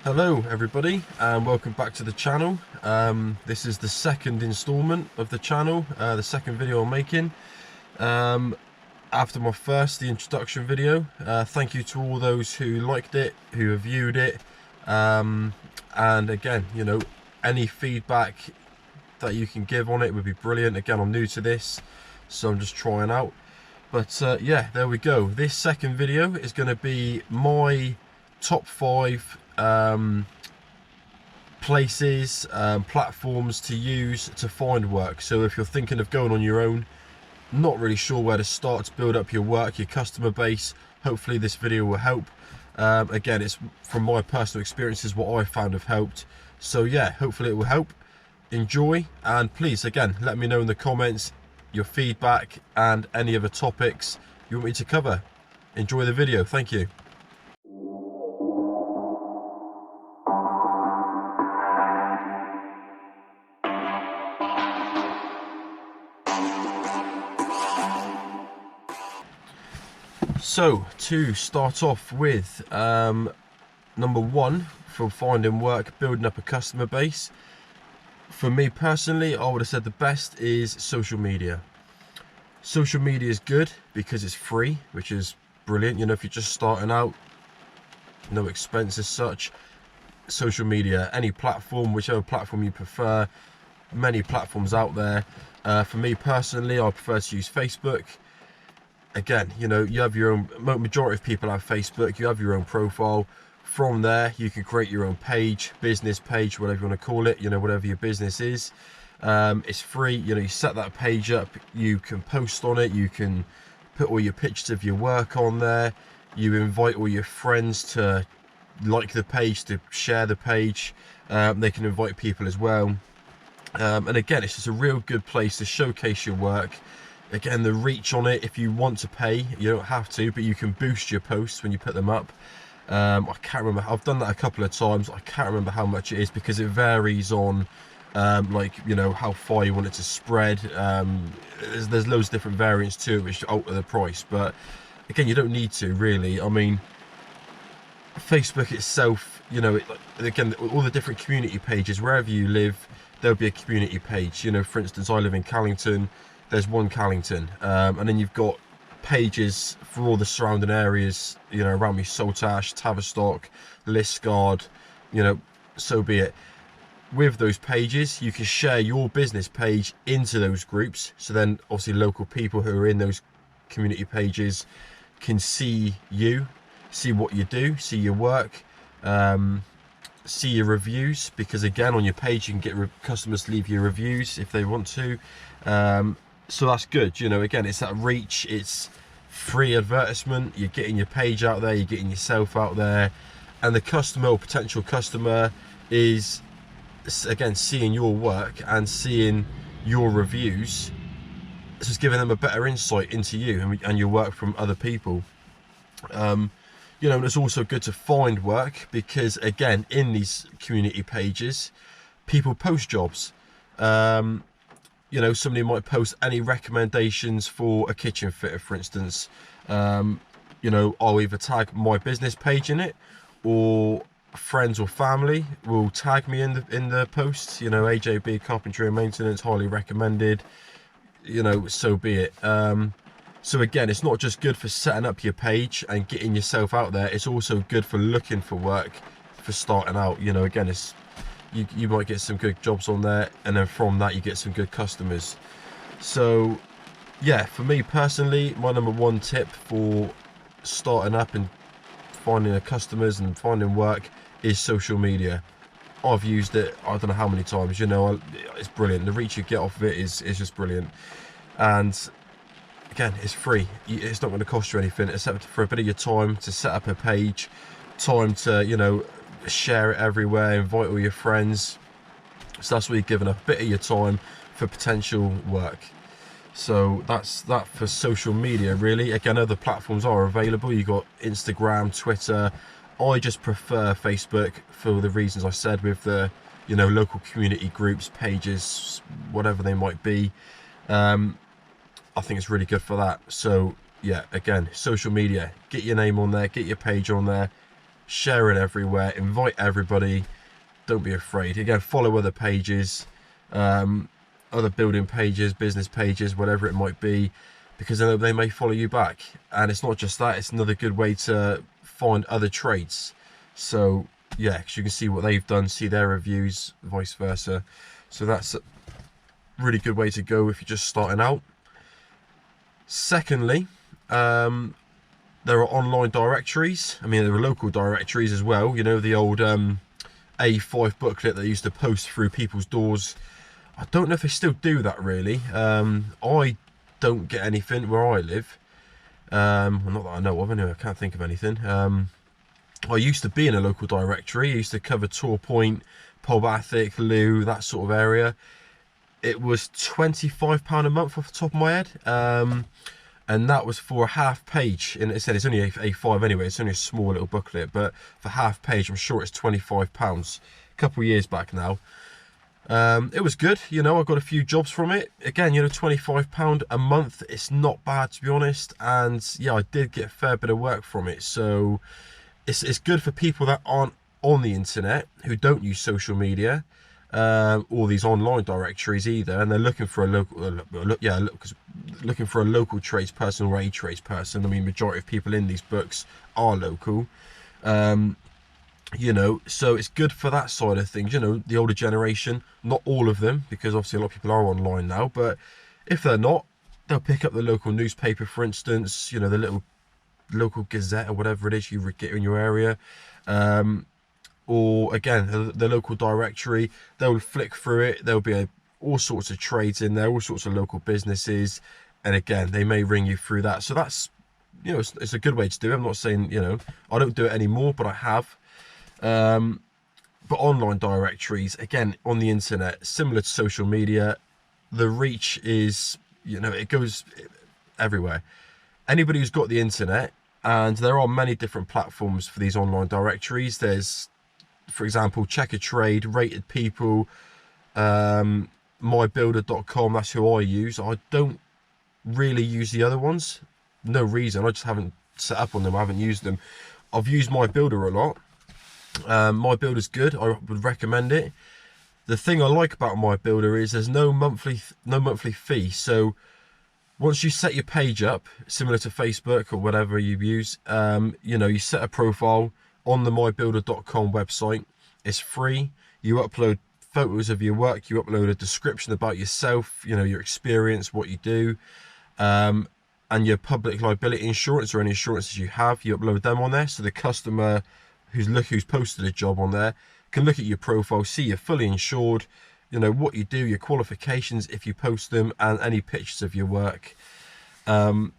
Hello everybody and welcome back to the channel. This is the second installment of the channel, the second video I'm making after my first, the introduction video. Thank you to all those who liked it, who have viewed it, and again, you know, any feedback that you can give on it would be brilliant. Again, I'm new to this, so I'm just trying out, but yeah, there we go. This second video is going to be my top 5 places, platforms to use to find work. So if you're thinking of going on your own, not really sure where to start to build up your work, your customer base, hopefully this video will help. Again, it's from my personal experiences what I found have helped, so yeah, hopefully it will help. Enjoy, and please again let me know in the comments your feedback and any other topics you want me to cover. Enjoy the video. Thank you. So to start off with, number 1 for finding work, building up a customer base. For me personally, I would have said the best is social media. Social media is good because it's free, which is brilliant. You know, if you're just starting out, no expense as such. Social media, any platform, whichever platform you prefer, many platforms out there. For me personally, I prefer to use Facebook. Again, you know, you have your own, majority of people have Facebook, you have your own profile. From there, you can create your own page, business page, whatever you want to call it, you know, whatever your business is. It's free, you know, you set that page up, you can post on it, you can put all your pictures of your work on there, you invite all your friends to like the page, to share the page, they can invite people as well. And again, it's just a real good place to showcase your work. Again, the reach on it, if you want to pay, you don't have to, but you can boost your posts when you put them up. I can't remember, I've done that a couple of times, I can't remember how much it is because it varies on like, you know, how far you want it to spread. There's loads of different variants to it which alter the price, but again, you don't need to really. I mean, Facebook itself, you know, again, all the different community pages, wherever you live, there'll be a community page. You know, for instance, I live in Callington, there's one Callington, and then you've got pages for all the surrounding areas, you know, around me, Saltash, Tavistock, Liskeard, you know, so be it. With those pages, you can share your business page into those groups, so then obviously local people who are in those community pages can see you, see what you do, see your work, see your reviews, because again, on your page you can get customers to leave your reviews if they want to. So that's good, you know, again, it's that reach, it's free advertisement, you're getting your page out there, you're getting yourself out there, and the customer or potential customer is, again, seeing your work and seeing your reviews. It's just giving them a better insight into you and your work from other people. You know, and it's also good to find work because, again, in these community pages, people post jobs. You know, somebody might post any recommendations for a kitchen fitter, for instance. You know, I'll either tag my business page in it, or friends or family will tag me in the posts. You know, AJB Carpentry and Maintenance, highly recommended. You know, so be it. So again, it's not just good for setting up your page and getting yourself out there, it's also good for looking for work, for starting out. You know, again, it's you might get some good jobs on there, and then from that you get some good customers. So yeah, for me personally, my number 1 tip for starting up and finding customers and finding work is social media. I've used it, I don't know how many times, you know, it's brilliant. The reach you get off of it is just brilliant. And again, it's free, it's not going to cost you anything except for a bit of your time to set up a page, time to, you know, share it everywhere, invite all your friends. So that's where you're giving up a bit of your time for potential work. So that's that for social media, really. Again, other platforms are available. You've got Instagram, Twitter. I just prefer Facebook for the reasons I said, with the, you know, local community groups, pages, whatever they might be. I think it's really good for that. So yeah, again, social media, get your name on there, get your page on there, share it everywhere, invite everybody. Don't be afraid. Again, follow other pages, other building pages, business pages, whatever it might be, because then they may follow you back. And it's not just that, it's another good way to find other trades. So yeah, because you can see what they've done, see their reviews, vice versa. So that's a really good way to go if you're just starting out. Secondly, there are online directories. I mean, there are local directories as well. You know, the old A5 booklet that they used to post through people's doors. I don't know if they still do that really. I don't get anything where I live. Well, not that I know of anyway, I can't think of anything. I used to be in a local directory. I used to cover Tor Point, Polbathic, Loo, that sort of area. It was £25 a month off the top of my head. And that was for a half page. And it said it's only A5 anyway, it's only a small little booklet, but for half page, I'm sure it's £25. A couple of years back now. It was good, you know, I got a few jobs from it. Again, you know, £25 a month, it's not bad to be honest. And yeah, I did get a fair bit of work from it. So it's good for people that aren't on the internet, who don't use social media, or these online directories either, and they're looking for a local, looking for a local tradesperson or a tradesperson. I mean, majority of people in these books are local. You know, so it's good for that side of things. You know, the older generation, not all of them, because obviously a lot of people are online now, but if they're not, they'll pick up the local newspaper, for instance, you know, the little local gazette or whatever it is you get in your area, or again the local directory. They'll flick through it, there'll be all sorts of trades in there, all sorts of local businesses, and again they may ring you through that. So that's, you know, it's a good way to do it. I'm not saying, you know, I don't do it anymore, but I have. But online directories, again, on the internet, similar to social media, the reach is, you know, it goes everywhere. Anybody who's got the internet, and there are many different platforms for these online directories. There's, for example, Check a Trade, Rated People, mybuilder.com, that's who I use. I don't really use the other ones, no reason, I just haven't set up on them, I haven't used them. I've used My Builder a lot. My Builder's good, I would recommend it. The thing I like about My Builder is there's no monthly fee. So once you set your page up, similar to Facebook or whatever you use, you know, you set a profile on the mybuilder.com website. It's free. You upload photos of your work, you upload a description about yourself, you know, your experience, what you do, and your public liability insurance or any insurances you have, you upload them on there, so the customer who's posted a job on there can look at your profile, see you're fully insured, you know, what you do, your qualifications if you post them, and any pictures of your work. And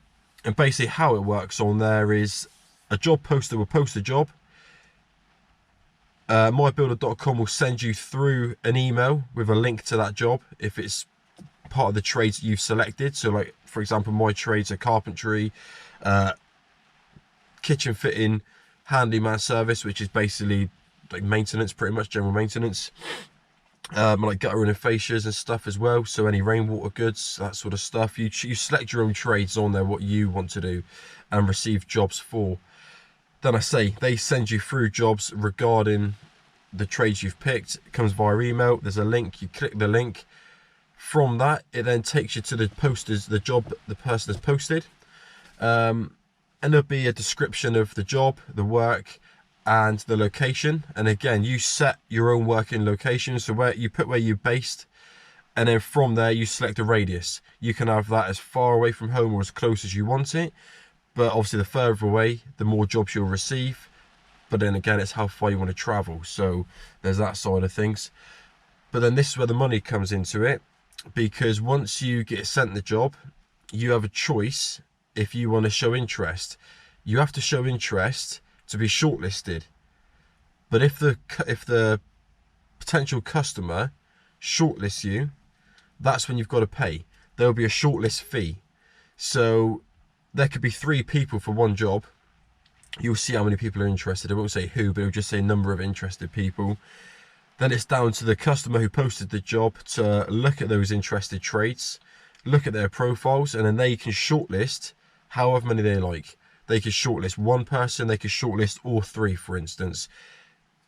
basically how it works on there is a job poster will post a job. mybuilder.com will send you through an email with a link to that job if it's part of the trades you've selected. So like, for example, my trades are carpentry, kitchen fitting, handyman service, which is basically like maintenance, pretty much general maintenance, like guttering and fascias and stuff as well, so any rainwater goods, that sort of stuff. You select your own trades on there, what you want to do and receive jobs for. Then I say they send you through jobs regarding the trades you've picked. It comes via email, there's a link, you click the link. From that, it then takes you to the posters, the job the person has posted, and there'll be a description of the job, the work, and the location. And again, you set your own working location, so where you're based, and then from there you select a radius. You can have that as far away from home or as close as you want it, but obviously the further away, the more jobs you'll receive. But then again, it's how far you want to travel, so there's that side of things. But then this is where the money comes into it, because once you get sent the job, you have a choice. If you want to show interest, you have to show interest to be shortlisted. But if the potential customer shortlists you, that's when you've got to pay. There will be a shortlist fee. So there could be 3 people for one job. You'll see how many people are interested. I won't say who, but it'll just say number of interested people. Then it's down to the customer who posted the job to look at those interested trades, look at their profiles, and then they can shortlist however many they like. They could shortlist one person, they could shortlist all three, for instance.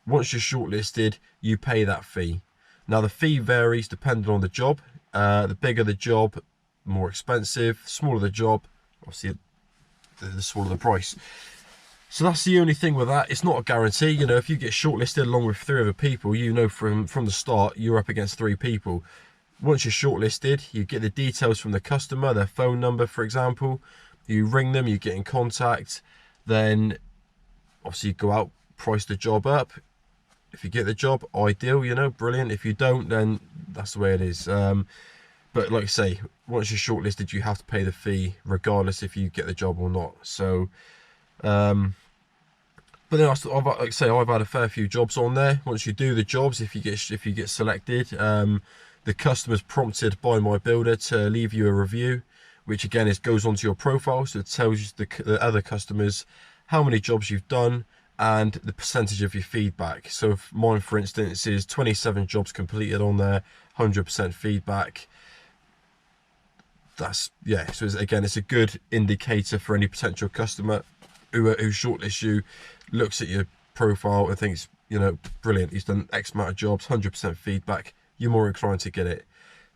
Once you're shortlisted, you pay that fee. Now the fee varies depending on the job. The bigger the job, more expensive. The smaller the job, obviously the smaller the price. So that's the only thing with that. It's not a guarantee. You know, if you get shortlisted along with 3 other people, you know from the start you're up against 3 people. Once you're shortlisted, you get the details from the customer, their phone number, for example. You ring them, you get in contact. Then obviously you go out, price the job up. If you get the job, ideal, you know, brilliant. If you don't, then that's the way it is. But like I say, once you're shortlisted, you have to pay the fee regardless if you get the job or not. So but then like I say, I've had a fair few jobs on there. Once you do the jobs, if you get selected, the customer's prompted by my builder to leave you a review, which again goes onto your profile, so it tells you the other customers how many jobs you've done and the percentage of your feedback. So if mine, for instance, is 27 jobs completed on there, 100% feedback. That's, yeah, so again, it's a good indicator for any potential customer who shortlists you, looks at your profile and thinks, you know, brilliant, he's done X amount of jobs, 100% feedback, you're more inclined to get it.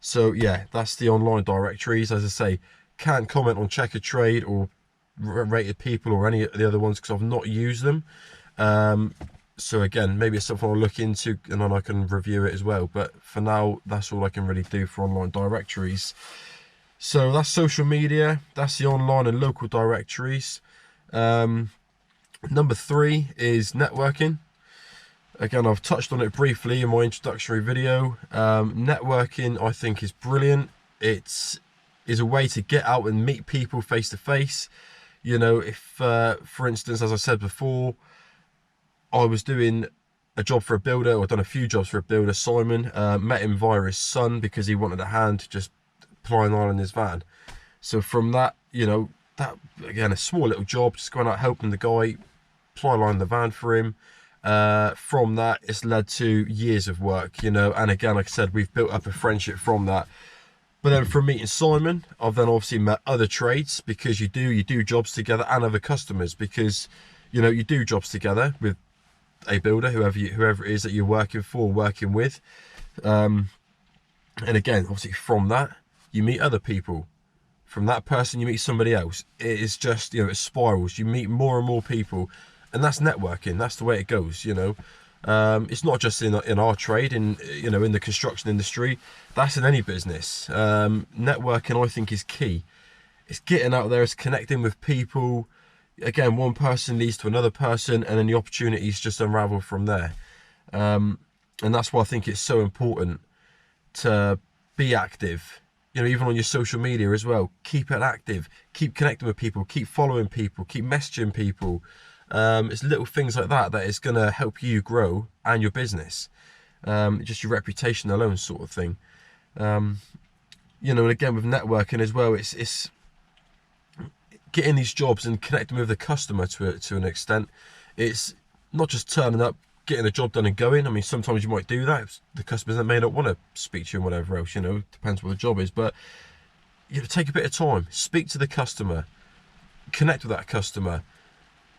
So yeah, that's the online directories. As I say, can't comment on Checker Trade or Rated People or any of the other ones because I've not used them. So again, maybe it's something I'll look into and then I can review it as well. But for now, that's all I can really do for online directories. So that's social media, that's the online and local directories. Number 3 is networking. Again, I've touched on it briefly in my introductory video. Networking, I think, is brilliant. It's a way to get out and meet people face to face. You know, if, for instance, as I said before, I was doing a job for a builder, or done a few jobs for a builder, Simon, met him via his son because he wanted a hand just plying on in his van. So from that, you know, that, again, a small little job, just going out helping the guy, ply line the van for him. From that, it's led to years of work, you know, and again, like I said, we've built up a friendship from that. But then from meeting Simon, I've then obviously met other trades, because you do jobs together, and other customers, because, you know, you do jobs together with a builder, whoever it is that you're working for, working with. And again, obviously from that, you meet other people. From that person, you meet somebody else. It is just, you know, it spirals. You meet more and more people, and that's networking. That's the way it goes, you know. It's not just in our trade, you know, in the construction industry. That's in any business. Networking, I think, is key. It's getting out there, it's connecting with people. Again, one person leads to another person, and then the opportunities just unravel from there. And that's why I think it's so important to be active. You know, even on your social media as well, keep it active, keep connecting with people, keep following people, keep messaging people. It's little things like that is going to help you grow and your business. Just your reputation alone, sort of thing. You know, and again with networking as well, it's getting these jobs and connecting with the customer to an extent. It's not just turning up, getting a job done and going. I mean, sometimes you might do that. The customers that may not want to speak to you and whatever else, you know, depends what the job is. But you know, take a bit of time, speak to the customer, connect with that customer,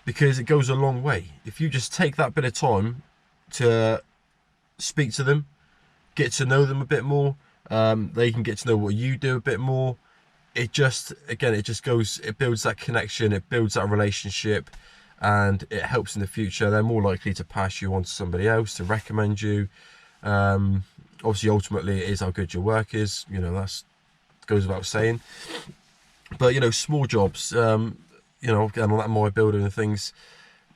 because it goes a long way. If you just take that bit of time to speak to them, get to know them a bit more, they can get to know what you do a bit more. It just goes, it builds that connection, it builds that relationship, and it helps in the future. They're more likely to pass you on to somebody else, to recommend you. Obviously, ultimately, it is how good your work is. You know, that goes without saying. But, you know, small jobs, you know, again, on that my builder and things,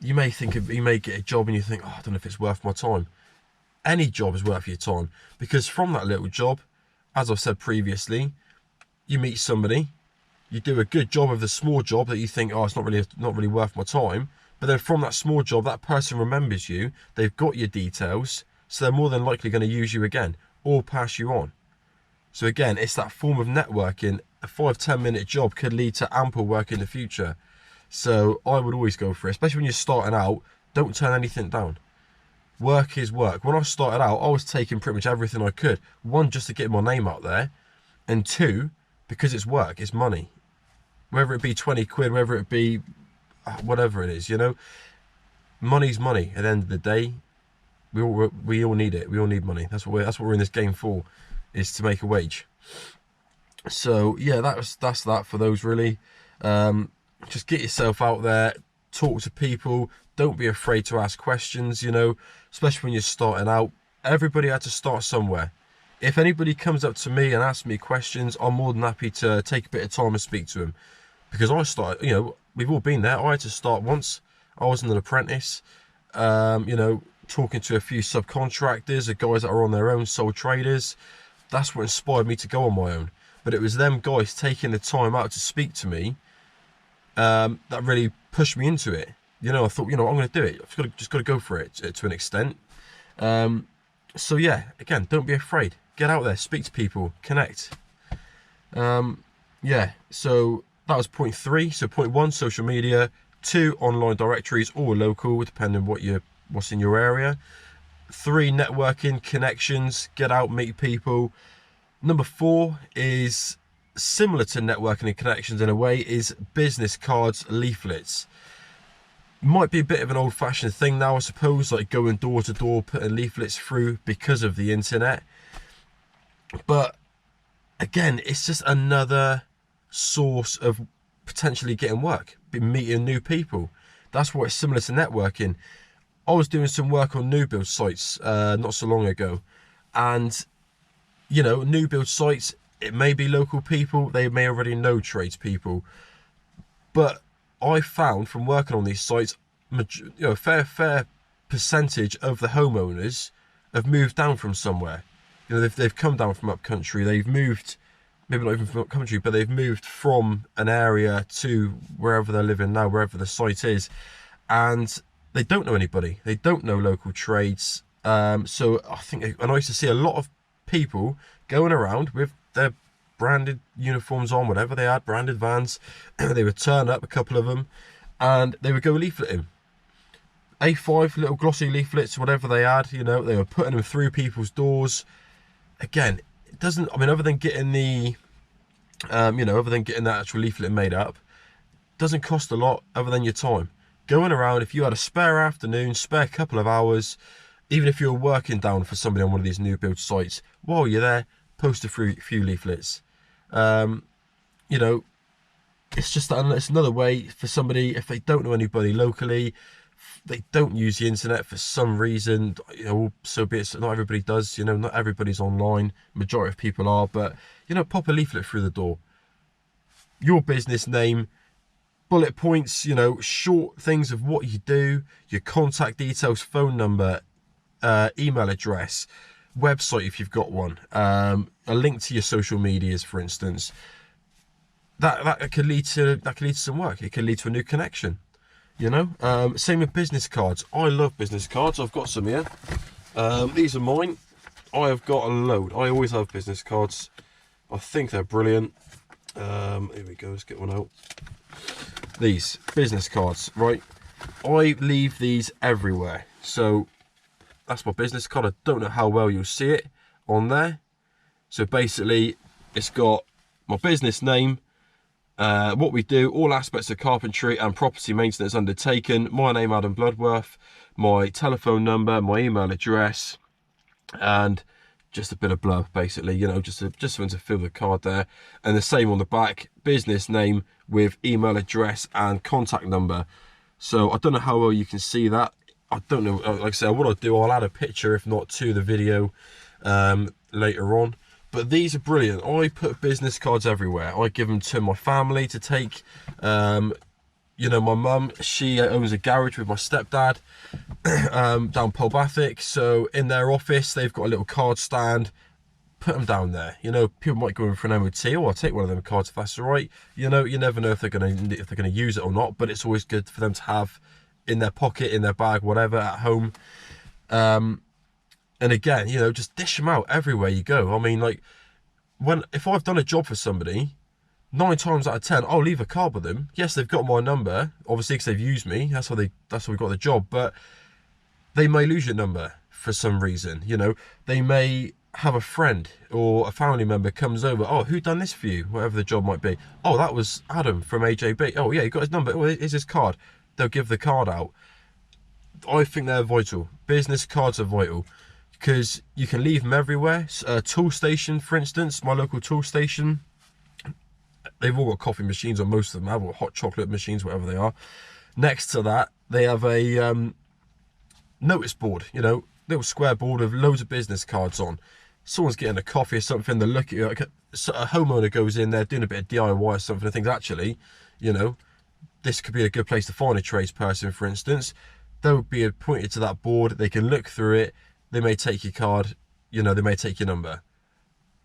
you may get a job and you think, oh, I don't know if it's worth my time. Any job is worth your time, because from that little job, as I've said previously, you meet somebody, you do a good job of the small job that you think, oh, it's not really worth my time. But then from that small job, that person remembers you, they've got your details, so they're more than likely going to use you again or pass you on. So again, it's that form of networking. A 5-10 minute job could lead to ample work in the future. So I would always go for it, especially when you're starting out. Don't turn anything down. Work is work. When I started out, I was taking pretty much everything I could. 1, just to get my name out there, and 2, because it's work, it's money. Whether it be 20 quid, whether it be whatever it is, you know. Money's money at the end of the day. We all need it. We all need money. That's what we're in this game for, is to make a wage. So yeah, that's that for those really. Just get yourself out there, talk to people. Don't be afraid to ask questions, you know, especially when you're starting out. Everybody had to start somewhere. If anybody comes up to me and asks me questions, I'm more than happy to take a bit of time and speak to them. Because I started, you know, we've all been there. I had to start once. I was an apprentice, you know, talking to a few subcontractors, the guys that are on their own, sole traders. That's what inspired me to go on my own. But it was them guys taking the time out to speak to me that really pushed me into it. You know, I thought, you know, I'm going to do it. I've just got to go for it to an extent. So yeah, again, don't be afraid. Get out there, speak to people, connect. Yeah, so that was point 3. So point 1, social media. 2, online directories, all local, depending on what's in your area. 3, networking, connections, get out, meet people. Number 4 is similar to networking and connections in a way, is business cards, leaflets. Might be a bit of an old-fashioned thing now, I suppose, like going door to door, putting leaflets through because of the internet. But again, it's just another source of potentially getting work, meeting new people. That's what it's similar to networking. I was doing some work on new build sites not so long ago, and you know, new build sites, it may be local people, they may already know tradespeople, but I found from working on these sites, you know, a fair percentage of the homeowners have moved down from somewhere. You know, they've come down from up country, they've moved, maybe not even from up country, but they've moved from an area to wherever they're living now, wherever the site is, and they don't know anybody. They don't know local trades. So I think, and I used to see a lot of people going around with their branded uniforms on, whatever they had, branded vans. They would turn up, a couple of them, and they would go leafleting. A5 little glossy leaflets, whatever they had, you know, they were putting them through people's doors. Again, it doesn't, I mean, other than getting the, you know, other than getting that actual leaflet made up, doesn't cost a lot other than your time. Going around, if you had a spare afternoon, spare couple of hours, even if you're working down for somebody on one of these new build sites, while you're there, post a few leaflets. You know, it's just that it's another way for somebody, if they don't know anybody locally, they don't use the internet for some reason, you know, so be it. Not everybody does, you know, not everybody's online, majority of people are, but, you know, pop a leaflet through the door. Your business name, bullet points, you know, short things of what you do, your contact details, phone number, email address, website if you've got one, a link to your social medias, for instance. That could lead to some work. It could lead to a new connection. You know, same with business cards. I love business cards. I've got some here. These are mine. I have got a load. I always have business cards. I think they're brilliant. Here we go. Let's get one out. These business cards, right? I leave these everywhere. So that's my business card. I don't know how well you'll see it on there. So basically, it's got my business name, what we do, all aspects of carpentry and property maintenance undertaken, my name Adam Bloodworth, my telephone number, my email address, and just a bit of blurb basically, you know, just something to fill the card there. And the same on the back, business name with email address and contact number. So I don't know how well you can see that. I don't know, like I said, what I'll do, I'll add a picture if not to the video later on. But these are brilliant. I put business cards everywhere. I give them to my family to take. You know, my mum, she owns a garage with my stepdad down Polbathic. So in their office, they've got a little card stand. Put them down there. You know, people might go in for an MOT. I'll take one of them cards if that's all right. You know, you never know if they're gonna use it or not. But it's always good for them to have in their pocket, in their bag, whatever, at home. And again, you know, just dish them out everywhere you go. I mean, like, if I've done a job for somebody, 9 times out of 10, I'll leave a card with them. Yes, they've got my number, obviously, because they've used me. That's how we got the job. But they may lose your number for some reason. You know, they may have a friend or a family member comes over. Oh, who done this for you? Whatever the job might be. Oh, that was Adam from AJB. Oh, yeah, you got his number. Oh, here's his card. they'll give the card out. I think they're vital. Business cards are vital because you can leave them everywhere. A tool station, for instance, my local tool station, they've all got coffee machines, or most of them have, or hot chocolate machines, whatever they are. Next to that, they have a notice board, you know, little square board with loads of business cards on. Someone's getting a coffee or something, they look at you, like a homeowner goes in there doing a bit of DIY or something, and thinks, actually, you know, this could be a good place to find a tradesperson, for instance. They'll be pointed to that board, they can look through it, they may take your card, you know, they may take your number.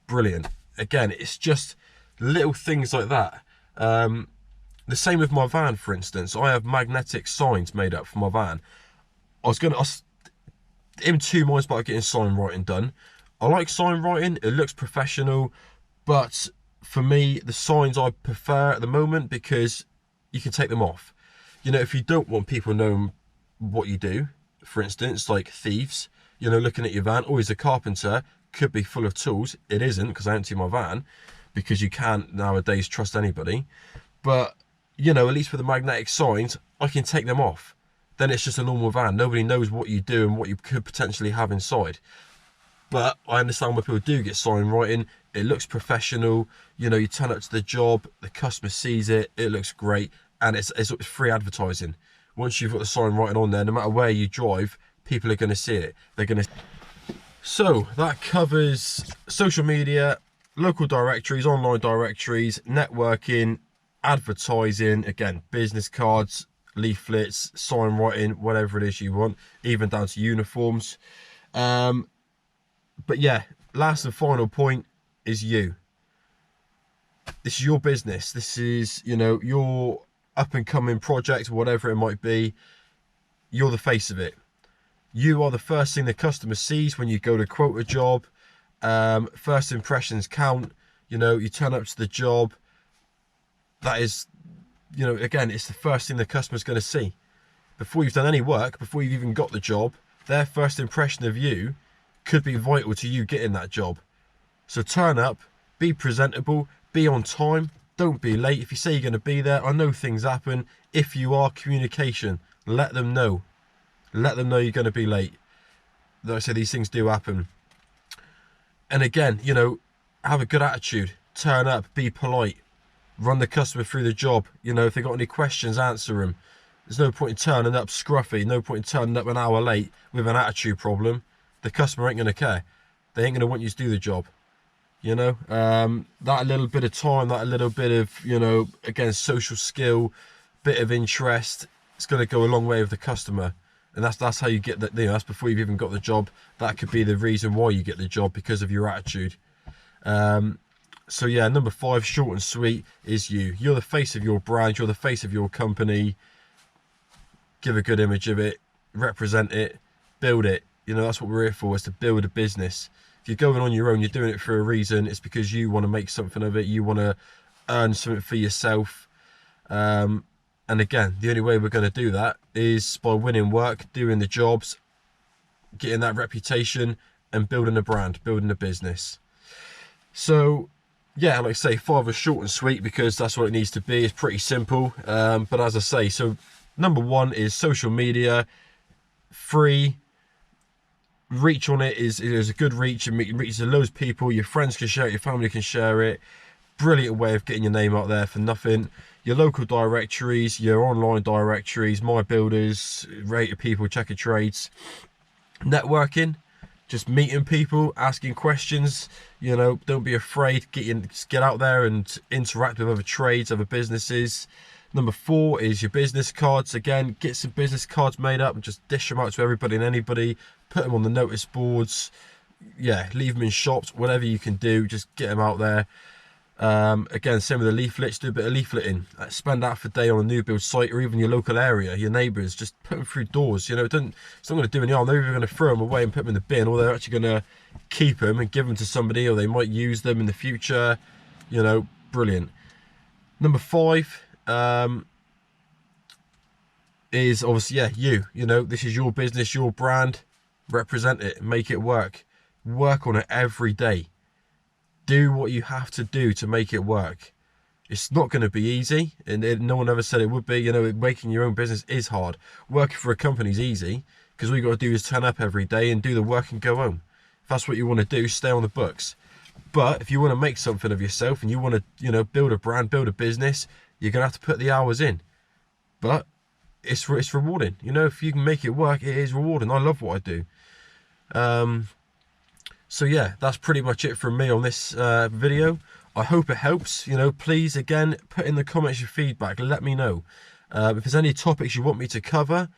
Brilliant. Again, it's just little things like that. The same with my van, for instance. I have magnetic signs made up for my van. I was in two minds about getting sign writing done. I like sign writing, it looks professional, but for me, the signs I prefer at the moment because you can take them off. You know, if you don't want people knowing what you do, for instance, like thieves, you know, looking at your van, or he's a carpenter, could be full of tools. It isn't, because I empty my van, because you can't nowadays trust anybody. But, you know, at least with the magnetic signs, I can take them off. Then it's just a normal van. Nobody knows what you do and what you could potentially have inside. But I understand when people do get sign writing, it looks professional. You know, you turn up to the job, the customer sees it, it looks great, and it's free advertising. Once you've got the sign writing on there, no matter where you drive, people are going to see it. They're going to. So that covers social media, local directories, online directories, networking, advertising, again, business cards, leaflets, sign writing, whatever it is you want, even down to uniforms. But yeah, last and final point is you. This is your business. This is, you know, your up and coming project, whatever it might be. You're the face of it. You are the first thing the customer sees when you go to quote a job. First impressions count. You know, you turn up to the job. That is, you know, again, it's the first thing the customer's going to see. Before you've done any work, before you've even got the job, their first impression of you could be vital to you getting that job. So turn up, be presentable, be on time, don't be late. If you say you're going to be there, I know things happen. If you are, communication, let them know. Let them know you're going to be late. Like I say, these things do happen. And again, you know, have a good attitude, turn up, be polite, run the customer through the job. You know, if they've got any questions, answer them. There's no point in turning up scruffy, no point in turning up an hour late with an attitude problem. The customer ain't going to care. They ain't going to want you to do the job. You know, that little bit of time, that little bit of, you know, again, social skill, bit of interest, it's going to go a long way with the customer. And that's how you get that, you know, that's before you've even got the job. That could be the reason why you get the job, because of your attitude. So yeah, number 5, short and sweet, is you. You're the face of your brand, you're the face of your company. Give a good image of it, represent it, build it. You know, that's what we're here for, is to build a business. If you're going on your own, you're doing it for a reason. It's because you want to make something of it. You want to earn something for yourself. And again, the only way we're going to do that is by winning work, doing the jobs, getting that reputation, and building a brand, building a business. So yeah, like I say, 5 is short and sweet because that's what it needs to be. It's pretty simple. But as I say, so number 1 is social media, free. Reach on it is a good reach, and it reaches loads of people. Your friends can share it, your family can share it. Brilliant way of getting your name out there for nothing. Your local directories, your online directories, My Builders, Rated People, Checker Trades. Networking, just meeting people, asking questions. You know, don't be afraid. Get out there and interact with other trades, other businesses. Number 4 is your business cards. Again, get some business cards made up and just dish them out to everybody and anybody. Put them on the notice boards. Yeah, leave them in shops. Whatever you can do, just get them out there. Again, same with the leaflets. Do a bit of leafleting. Spend half a day on a new build site, or even your local area, your neighbours. Just put them through doors. You know, it's not going to do any harm. They're either going to throw them away and put them in the bin, or they're actually going to keep them and give them to somebody, or they might use them in the future. You know, brilliant. Number 5. Is obviously, yeah, you know, this is your business, your brand. Represent it, make it work on it every day. Do what you have to do to make it work. It's not going to be easy, and no one ever said it would be. You know, making your own business is hard. Working for a company is easy, because all you got to do is turn up every day and do the work and go home. If that's what you want to do, stay on the books. But if you want to make something of yourself and you want to, you know, build a brand, build a business, you're going to have to put the hours in. But it's rewarding. You know, if you can make it work, it is rewarding. I love what I do. So yeah, that's pretty much it from me on this video. I hope it helps. You know, please, again, put in the comments your feedback. Let me know. If there's any topics you want me to cover,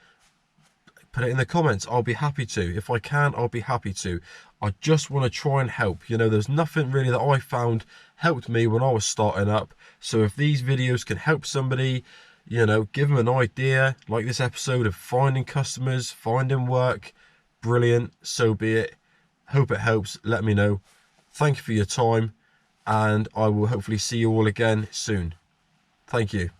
put it in the comments. I'll be happy to. If I can, I'll be happy to. I just want to try and help. You know, there's nothing really that I found helped me when I was starting up. So if these videos can help somebody, you know, give them an idea, like this episode, of finding customers, finding work, brilliant, so be it. Hope it helps. Let me know. Thank you for your time, and I will hopefully see you all again soon. Thank you.